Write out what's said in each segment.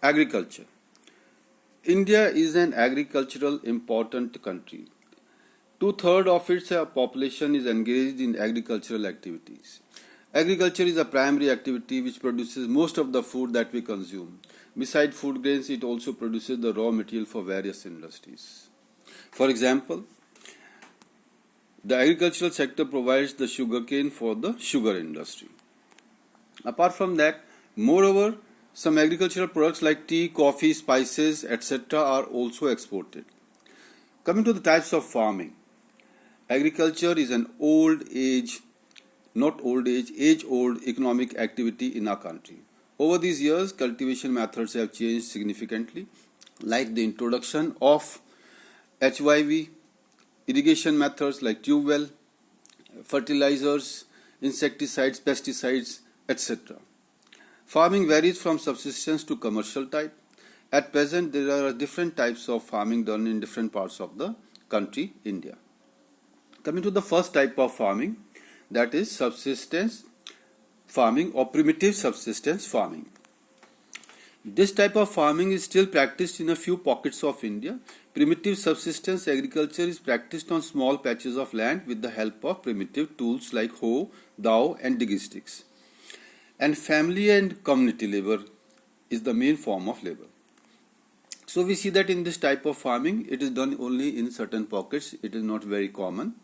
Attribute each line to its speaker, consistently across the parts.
Speaker 1: Agriculture. India is an agricultural important country. Two-thirds of its population is engaged in agricultural activities. Agriculture is a primary activity which produces most of the food that we consume. Besides food grains, it also produces the raw material for various industries. For example, the agricultural sector provides the sugarcane for the sugar industry. Apart from that, moreover, some agricultural products like tea, coffee, spices, etc. are also exported. Coming to the types of farming, agriculture is an age-old economic activity in our country. Over these years, cultivation methods have changed significantly, like the introduction of HYV, irrigation methods like tube well, fertilizers, insecticides, pesticides, etc. Farming varies from subsistence to commercial type. At present, there are different types of farming done in different parts of the country, India. Coming to the first type of farming, that is subsistence farming or primitive subsistence farming. This type of farming is still practiced in a few pockets of India. Primitive subsistence agriculture is practiced on small patches of land with the help of primitive tools like hoe, dhow and digging sticks. And family and community labor is the main form of labor. So we see that in this type of farming, it is done only in certain pockets. It is not very common.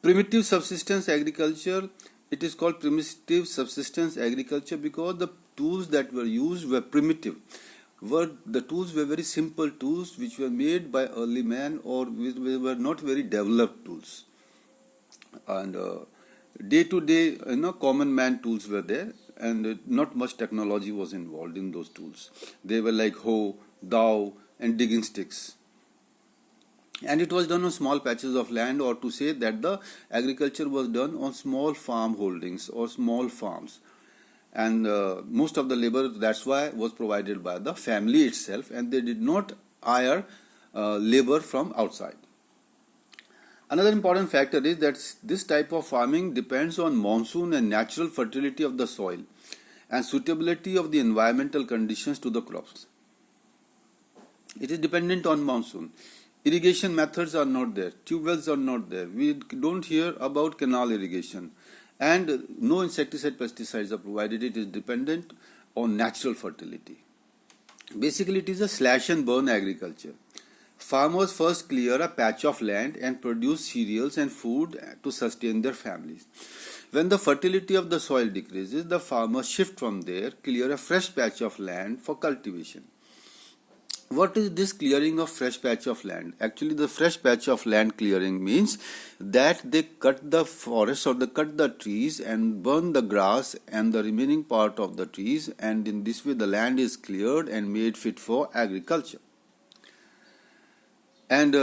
Speaker 1: Primitive subsistence agriculture, it is called primitive subsistence agriculture because the tools that were used were primitive. The tools were very simple tools which were made by early man or were not very developed tools. And day-to-day, common man tools were there, and not much technology was involved in those tools. They were like hoe, dhow, and digging sticks. And it was done on small patches of land, or to say that the agriculture was done on small farm holdings or small farms. And most of the labor, that's why, was provided by the family itself, and they did not hire labor from outside. Another important factor is that this type of farming depends on monsoon and natural fertility of the soil and suitability of the environmental conditions to the crops. It is dependent on monsoon. Irrigation methods are not there. Tube wells are not there. We don't hear about canal irrigation. And no insecticide pesticides are provided. It is dependent on natural fertility. Basically, it is a slash and burn agriculture. Farmers first clear a patch of land and produce cereals and food to sustain their families. When the fertility of the soil decreases, the farmers shift from there, clear a fresh patch of land for cultivation. What is this clearing of fresh patch of land? Actually, the fresh patch of land clearing means that they cut the forest or they cut the trees and burn the grass and the remaining part of the trees, and in this way the land is cleared and made fit for agriculture. And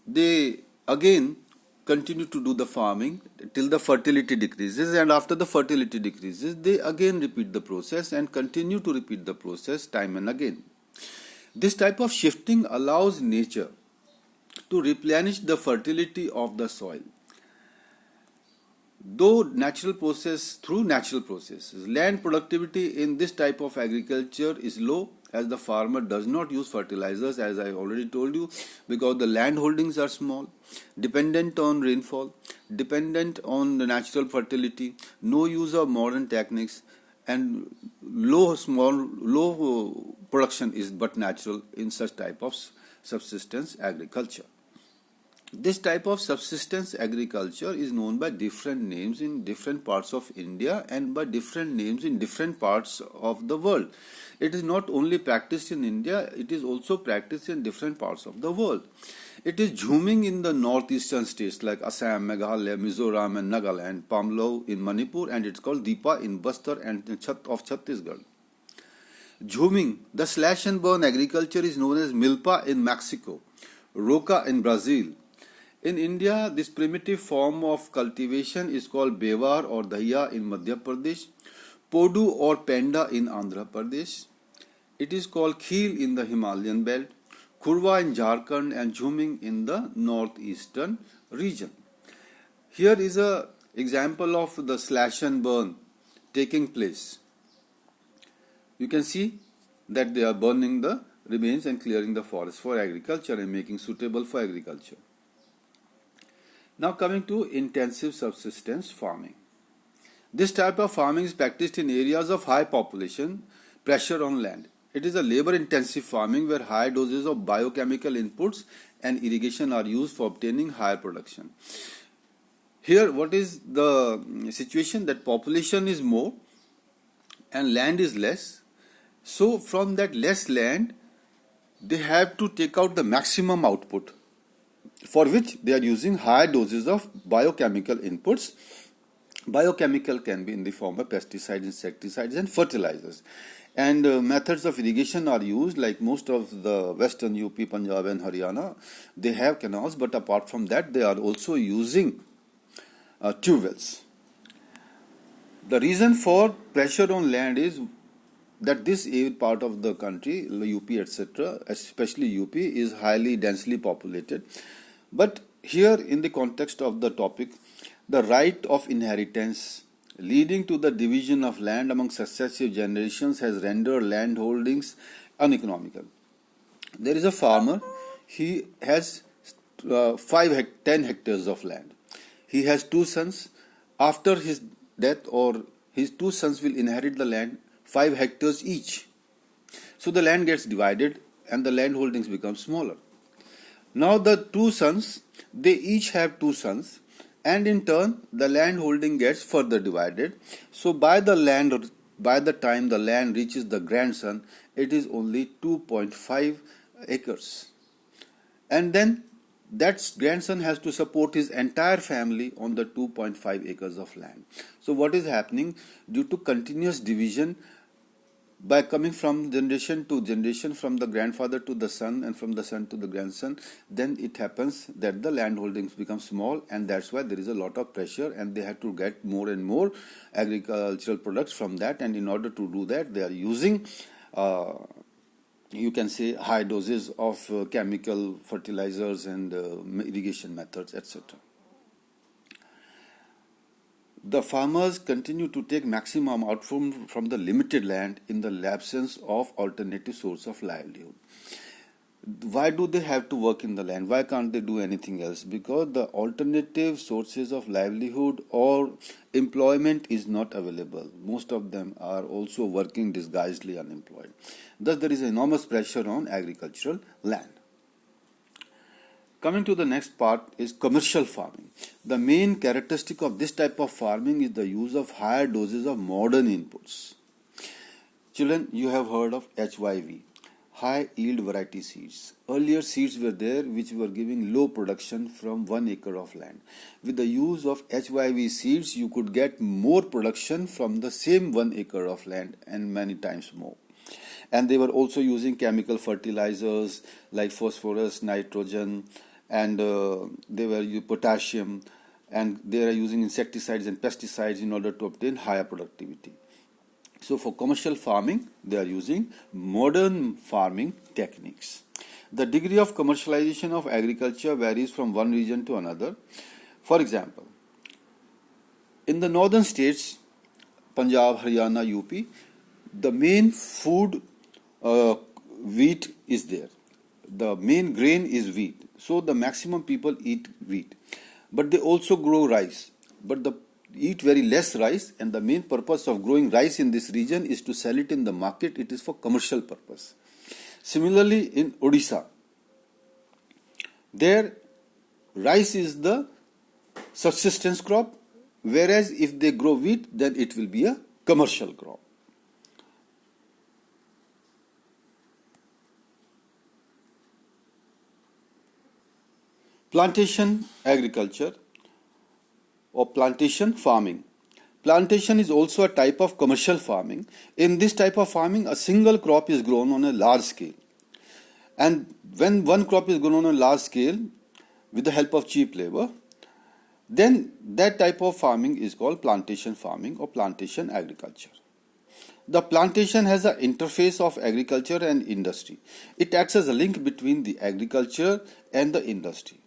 Speaker 1: they again continue to do the farming till the fertility decreases, and after the fertility decreases, they again repeat the process and continue to repeat the process time and again. This type of shifting allows nature to replenish the fertility of the soil. Through natural processes, land productivity in this type of agriculture is low, as the farmer does not use fertilizers, as I already told you, because the land holdings are small, dependent on rainfall, dependent on the natural fertility, no use of modern techniques, and low production is but natural in such type of subsistence agriculture. This type of subsistence agriculture is known by different names in different parts of India and by different names in different parts of the world. It is not only practiced in India, it is also practiced in different parts of the world. It is jhuming in the northeastern states like Assam, Meghalaya, Mizoram and Nagaland, Pamlau in Manipur, and it's called Dipa in Bastar and of Chhattisgarh. Jhuming, the slash and burn agriculture, is known as Milpa in Mexico, Roca in Brazil. In India, this primitive form of cultivation is called Bewar or Dahiya in Madhya Pradesh, Podu or Penda in Andhra Pradesh. It is called Kheel in the Himalayan belt, Khurwa in Jharkhand, and Jhuming in the northeastern region. Here is an example of the slash and burn taking place. You can see that they are burning the remains and clearing the forest for agriculture and making suitable for agriculture. Now coming to intensive subsistence farming. This type of farming is practiced in areas of high population pressure on land. It is a labor-intensive farming where high doses of biochemical inputs and irrigation are used for obtaining higher production. Here, what is the situation? That population is more and land is less. So, from that less land, they have to take out the maximum output, for which they are using high doses of biochemical inputs. Biochemical can be in the form of pesticides, insecticides, and fertilizers. And methods of irrigation are used, like most of the western UP, Punjab, and Haryana. They have canals, but apart from that, they are also using tube wells. The reason for pressure on land is that this part of the country, UP, etc., especially UP, is highly densely populated. But here, in the context of the topic, the right of inheritance leading to the division of land among successive generations has rendered land holdings uneconomical. There is a farmer, he has 10 hectares of land. He has two sons. After his death, or his two sons will inherit the land, 5 hectares each. So the land gets divided and the land holdings become smaller. Now the two sons, they each have two sons, and in turn the land holding gets further divided. So by the time the land reaches the grandson, it is only 2.5 acres. And then that grandson has to support his entire family on the 2.5 acres of land. So what is happening? Due to continuous division, by coming from generation to generation, from the grandfather to the son and from the son to the grandson, then it happens that the land holdings become small, and that's why there is a lot of pressure and they have to get more and more agricultural products from that. And in order to do that, they are using you can say high doses of chemical fertilizers and irrigation methods, etc. The farmers continue to take maximum output from the limited land in the absence of alternative source of livelihood. Why do they have to work in the land? Why can't they do anything else? Because the alternative sources of livelihood or employment is not available. Most of them are also working disguisedly unemployed. Thus, there is enormous pressure on agricultural land. Coming to the next part is commercial farming. The main characteristic of this type of farming is the use of higher doses of modern inputs. Children, you have heard of HYV, high yield variety seeds. Earlier seeds were there which were giving low production from 1 acre of land. With the use of HYV seeds, you could get more production from the same 1 acre of land and many times more. And they were also using chemical fertilizers like phosphorus, nitrogen, and they were using potassium, and they are using insecticides and pesticides in order to obtain higher productivity. So for commercial farming, they are using modern farming techniques. The degree of commercialization of agriculture varies from one region to another. For example, in the northern states, Punjab, Haryana, UP, the main food wheat is there. The main grain is wheat. So the maximum people eat wheat. But they also grow rice. But they eat very less rice, and the main purpose of growing rice in this region is to sell it in the market. It is for commercial purpose. Similarly, in Odisha, there rice is the subsistence crop, whereas if they grow wheat, then it will be a commercial crop. Plantation agriculture or plantation farming. Plantation is also a type of commercial farming. In this type of farming, a single crop is grown on a large scale. And when one crop is grown on a large scale with the help of cheap labor, then that type of farming is called plantation farming or plantation agriculture. The plantation has an interface of agriculture and industry. It acts as a link between the agriculture and the industry.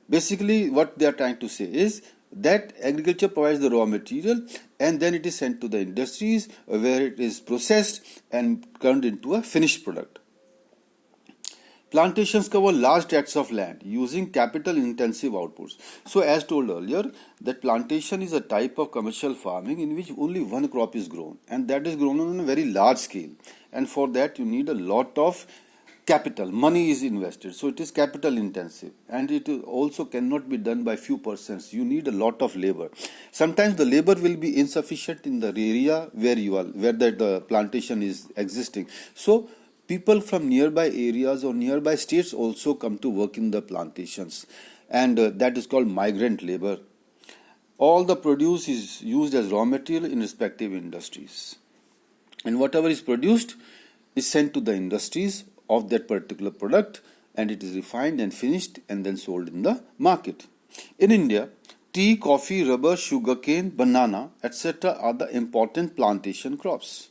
Speaker 1: Basically, what they are trying to say is that agriculture provides the raw material and then it is sent to the industries where it is processed and turned into a finished product. Plantations cover large tracts of land using capital-intensive outputs. So as told earlier, that plantation is a type of commercial farming in which only one crop is grown, and that is grown on a very large scale. And for that you need a lot of capital, money is invested. So it is capital intensive, and it also cannot be done by few persons. You need a lot of labor. Sometimes the labor will be insufficient in the area where the plantation is existing. So people from nearby areas or nearby states also come to work in the plantations, and that is called migrant labor. All the produce is used as raw material in respective industries, and whatever is produced is sent to the industries of that particular product, and it is refined and finished and then sold in the market. In India, tea, coffee, rubber, sugarcane, banana, etc. are the important plantation crops.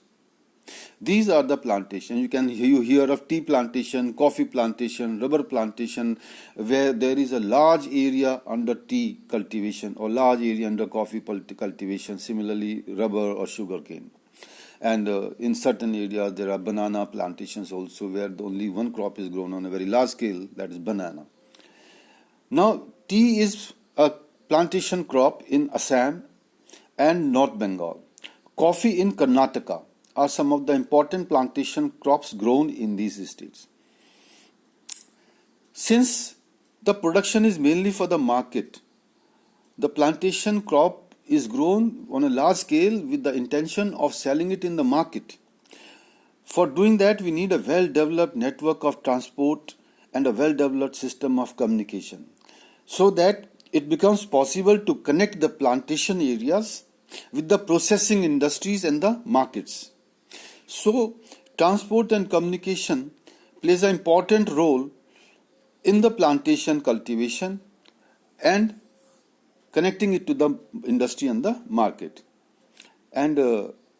Speaker 1: These are the plantation. You hear of tea plantation, coffee plantation, rubber plantation, where there is a large area under tea cultivation or large area under coffee cultivation. Similarly, rubber or sugarcane. And in certain areas there are banana plantations also, where only one crop is grown on a very large scale, that is banana. Now, tea is a plantation crop in Assam and North Bengal. Coffee in Karnataka are some of the important plantation crops grown in these states. Since the production is mainly for the market, the plantation crop is grown on a large scale with the intention of selling it in the market. For doing that, we need a well-developed network of transport and a well-developed system of communication, so that it becomes possible to connect the plantation areas with the processing industries and the markets. So, transport and communication plays an important role in the plantation cultivation and connecting it to the industry and the market. And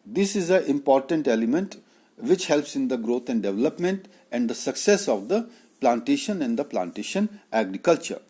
Speaker 1: this is an important element which helps in the growth and development and the success of the plantation and the plantation agriculture.